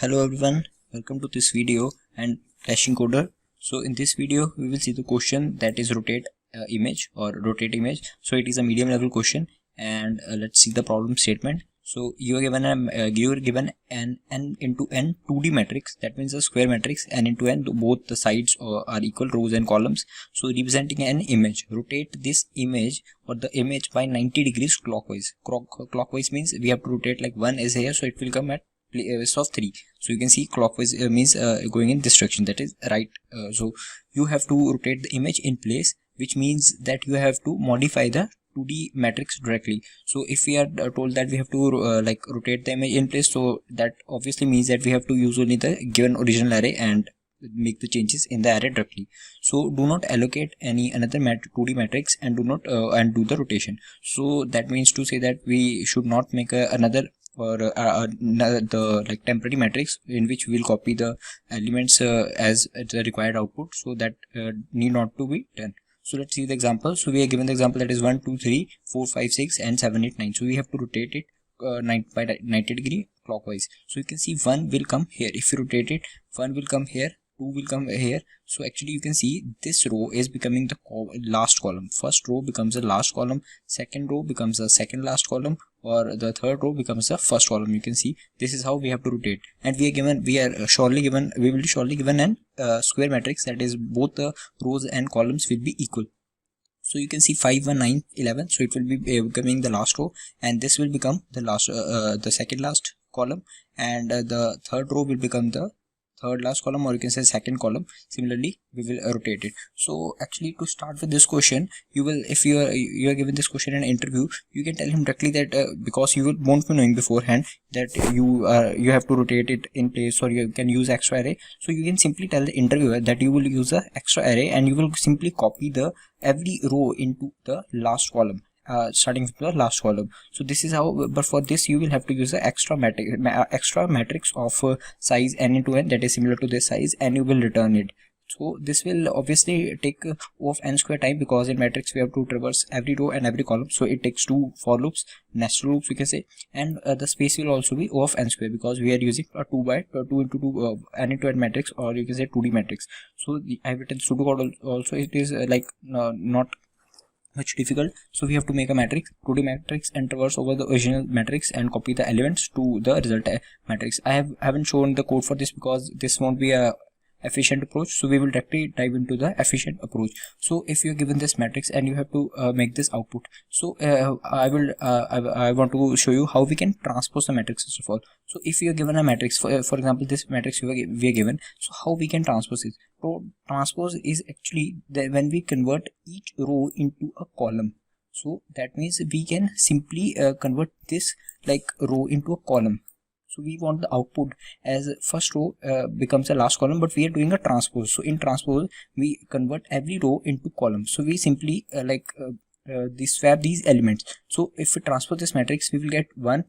Hello everyone, welcome to this video and flashing coder. So in this video we will see the question that is rotate image or rotate image. So it is a medium level question and let's see the problem statement. So you are given an n into n 2D matrix, that means a square matrix, n into n, both the sides are equal, rows and columns. So representing an image, rotate this image or the image by 90 degrees clockwise. Clockwise means we have to rotate, like 1 is here, so it will come at place of 3. So you can see clockwise means going in this direction, that is right. So you have to rotate the image in place, which means that you have to modify the 2D matrix directly. So if we are told that we have to rotate the image in place, so that obviously means that we have to use only the given original array and make the changes in the array directly. So do not allocate any another 2D matrix and do not and do the rotation. So that means to say that we should not make another or the temporary matrix in which we will copy the elements as the required output. So that need not to be done. So let's see the example. So we are given the example that is 1 2 3 4 5 6 and 7 8 9. So we have to rotate it by 90 degree clockwise. So you can see 1 will come here. If you rotate it, 1 will come here, 2 will come here. So actually you can see this row is becoming the last column. First row becomes the last column, second row becomes the second last column, or the third row becomes the first column. You can see this is how we have to rotate, and we will be surely given an square matrix, that is both the rows and columns will be equal. So you can see 5 1 9 11, so it will be becoming the last row, and this will become the last the second last column, and the third row will become the third last column, or you can say second column. Similarly we will rotate it. So actually, to start with this question, you will, if you are given this question in an interview, you can tell him directly that because you won't be knowing beforehand that you have to rotate it in place, or you can use extra array. So you can simply tell the interviewer that you will use a extra array and you will simply copy the every row into the last column, starting from the last column. So this is how, but for this you will have to use an extra matrix of size n into n, that is similar to this size, and you will return it. So this will obviously take O of n square time, because in matrix we have to traverse every row and every column. So it takes 2 for loops, nested loops we can say, and the space will also be O of n square, because we are using a 2 into 2 n into n matrix, or you can say 2D matrix. So I have written pseudocode also. It is not much difficult. So we have to make a matrix, 2D matrix, and traverse over the original matrix and copy the elements to the result matrix. I haven't shown the code for this because this won't be a efficient approach, so we will directly dive into the efficient approach. So if you're given this matrix and you have to make this output, so I want to show you how we can transpose the matrix first of all. So if you're given a matrix, for example this matrix we are given, so how we can transpose it? So transpose is actually when we convert each row into a column. So that means we can simply convert this row into a column. So we want the output as first row becomes the last column, but we are doing a transpose. So in transpose we convert every row into column. So we simply swap these elements. So if we transpose this matrix, we will get 1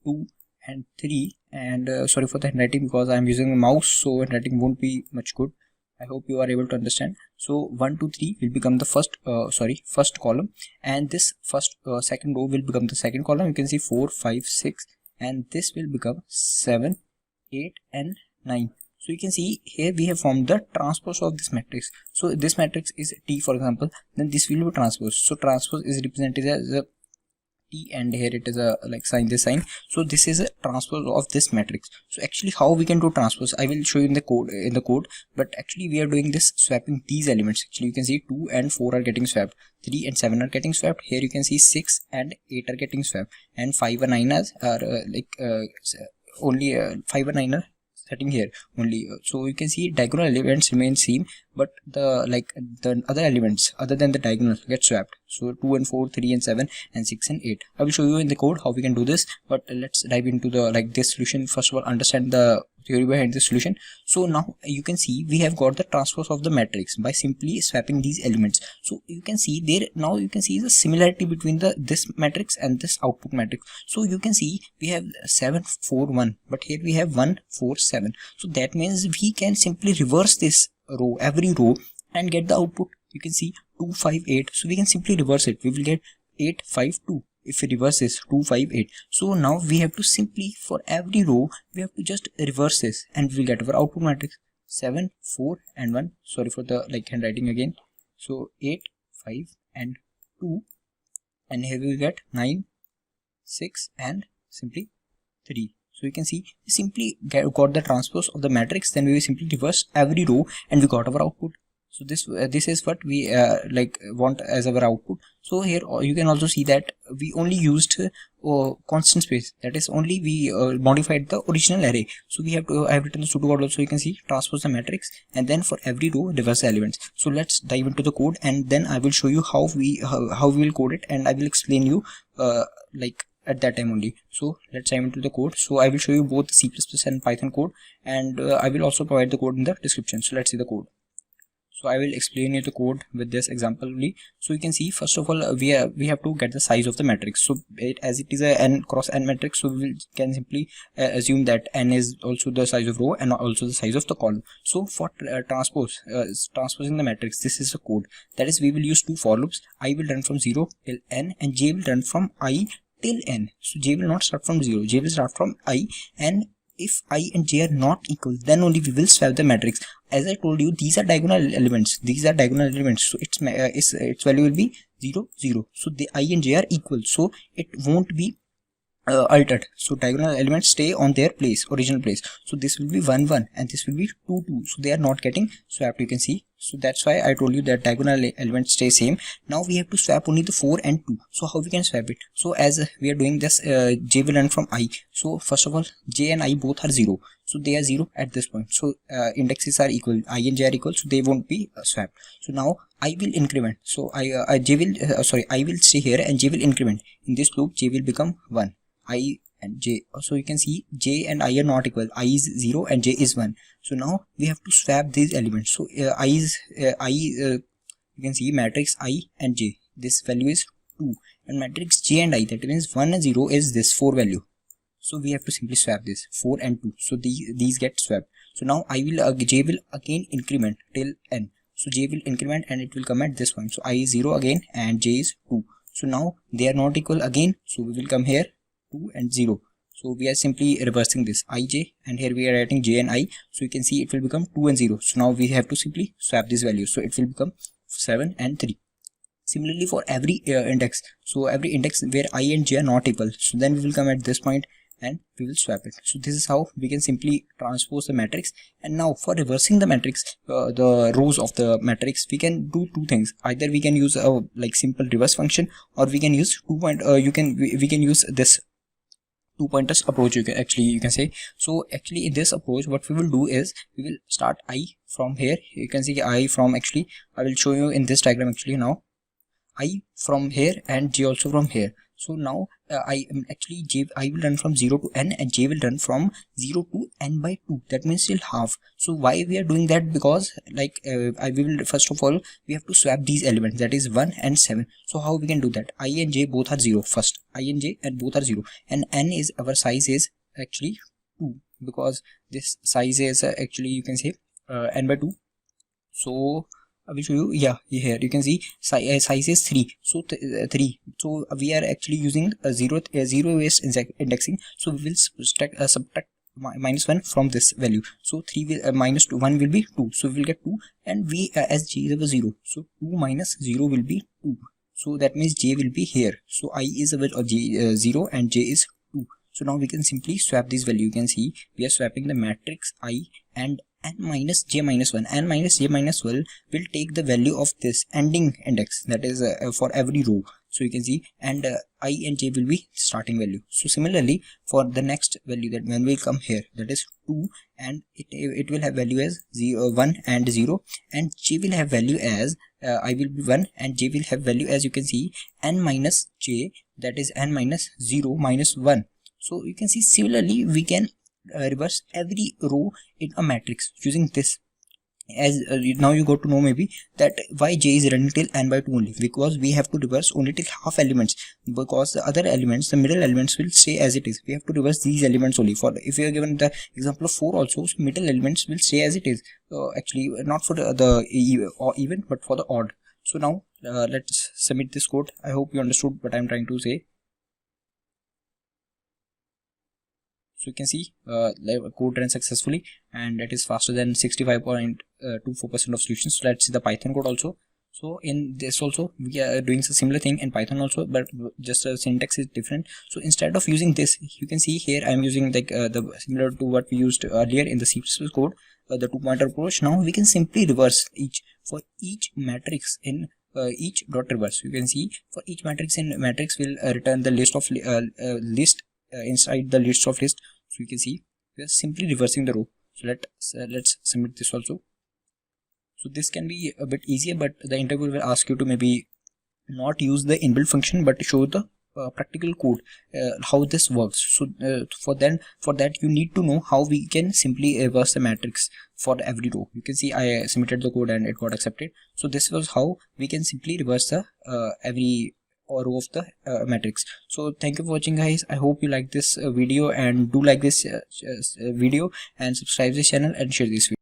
2 and 3, and sorry for the handwriting because I am using a mouse, so handwriting won't be much good. I hope you are able to understand. So 1 2 3 will become the first column, and this second row will become the second column. You can see 4 5 6, and this will become 7 8 and 9. So you can see here we have formed the transpose of this matrix. So this matrix is T, for example, then this will be transpose. So transpose is represented as a T, and here it is a this sign. So this is a transpose of this matrix. So actually how we can do transpose, I will show you in the code, but actually we are doing this swapping these elements. Actually you can see 2 and 4 are getting swapped, 3 and 7 are getting swapped. Here you can see 6 and 8 are getting swapped, and 5 and 9 are only 5 and 9 are setting here only. So you can see diagonal elements remain same, but the other elements other than the diagonal get swapped. So 2 and 4, 3 and 7, and 6 and 8. I will show you in the code how we can do this, but let's dive into the this solution. First of all, understand the theory behind the solution. So now you can see we have got the transpose of the matrix by simply swapping these elements. So you can see there, now you can see the similarity between this matrix and this output matrix. So you can see we have 7 4 1, but here we have 1 4 7. So that means we can simply reverse this row, every row, and get the output. You can see 2 5 8. So we can simply reverse it. We will get 8 5 2. if we reverse this 2 5 8, so now we have to simply for every row we have to just reverse this and we'll get our output matrix 7 4 and 1. Sorry for the handwriting again. So 8 5 and 2, and here we will get 9 6 and simply 3. So you can see we simply got the transpose of the matrix, then we will simply reverse every row and we got our output. So this is what we want as our output. So here you can also see that we only used constant space, that is only we modified the original array. So we have to I have written the pseudocode also. You can see transpose the matrix and then for every row reverse the elements. So let's dive into the code and then I will show you how we will code it, and I will explain you at that time only. So let's dive into the code. So I will show you both C++ and Python code, and I will also provide the code in the description. So let's see the code. So I will explain you the code with this example only. So you can see first of all we have to get the size of the matrix. So as it is a n cross n matrix, so we can simply assume that n is also the size of row and also the size of the column. So for transposing the matrix, this is the code. That is, we will use two for loops. I will run from 0 till n and j will run from I till n. So j will not start from 0, j will start from I, and if I and j are not equal, then only we will swap the matrix. As I told you, these are diagonal elements. So its value will be 0 0. So the I and j are equal, so it won't be altered. So diagonal elements stay on their place, original place. So this will be 1 1 and this will be 2 2. So they are not getting swapped, you can see. So that's why I told you that diagonal elements stay same. Now we have to swap only the 4 and 2. So how we can swap it? So as we are doing this, j will run from I. So first of all, j and I both are 0. So they are 0 at this point. So indexes are equal, I and j are equal, so they won't be swapped. So now I will increment. So I will stay here and j will increment. In this loop, j will become 1. I and j. So you can see j and I are not equal. I is 0 and j is 1. So now we have to swap these elements. So you can see matrix I and j. This value is 2, and matrix j and I, that means 1 and 0 is this 4 value. So we have to simply swap this 4 and 2. So these get swapped. So now j will again increment till n. So j will increment and it will come at this point. So I is 0 again and j is 2. So now they are not equal again. So we will come here 2 and 0. So we are simply reversing this ij, and here we are writing j and I. So you can see it will become 2 and 0. So now we have to simply swap this value. So it will become 7 and 3. Similarly for every index. So every index where I and j are not equal. So then we will come at this point and we will swap it. So this is how we can simply transpose the matrix. And now for reversing the matrix, the rows of the matrix, we can do two things. Either we can use a simple reverse function, or we can use we can use this two pointers approach, you can say. So actually in this approach, what we will do is we will start I from here. You can see I from, I will show you in this diagram now. I from here and j also from here. So now I will run from 0 to n and j will run from 0 to n by 2. That means till half. So why we are doing that? Because we will first of all we have to swap these elements, that is 1 and 7. So how we can do that? I and j both are 0 first. I and j and both are 0, and n is our size is 2, because this size is you can say n by 2. So I will show you. Yeah, here you can see size is 3. So 3. So we are actually using a zero based indexing. So we will subtract minus 1 from this value. So 3 will minus 2, 1 will be 2. So we will get 2, and we as j is our 0. So 2 minus 0 will be 2. So that means j will be here. So I is our 0 and j is 2. So now we can simply swap this value. You can see we are swapping the matrix I and n minus j minus 1. N minus j minus 1 will take the value of this ending index, that is for every row. So you can see, and I and j will be starting value. So similarly for the next value, that when we come here, that is 2, and it will have value as 1 and 0, and j will have value as I will be 1 and j will have value as, you can see, n minus j, that is n minus 0 minus 1. So you can see similarly we can reverse every row in a matrix using this. As now you got to know maybe that why j is running till n by 2 only, because we have to reverse only till half elements, because the other elements, the middle elements, will stay as it is. We have to reverse these elements only. For if you are given the example of 4 also, so middle elements will stay as it is, not for the even but for the odd. So now let's submit this code. I hope you understood what I'm trying to say. So you can see code ran successfully, and that is faster than 65.24% of solutions. So let's see the Python code also. So in this also we are doing a similar thing in Python also, but just syntax is different. So instead of using this, you can see here I'm using like the similar to what we used earlier in the C++ code, the two-pointer approach. Now we can simply reverse for each matrix in each dot reverse. You can see for each matrix in matrix will return the list of list inside the list of list. So you can see we are simply reversing the row. So let's submit this also. So this can be a bit easier, but the interviewer will ask you to maybe not use the inbuilt function but show the practical code how this works. So for that you need to know how we can simply reverse the matrix for every row. You can see I submitted the code and it got accepted. So this was how we can simply reverse the every row of the matrix. So thank you for watching, guys. I hope you like this video, and do like this video and subscribe this channel and share this video.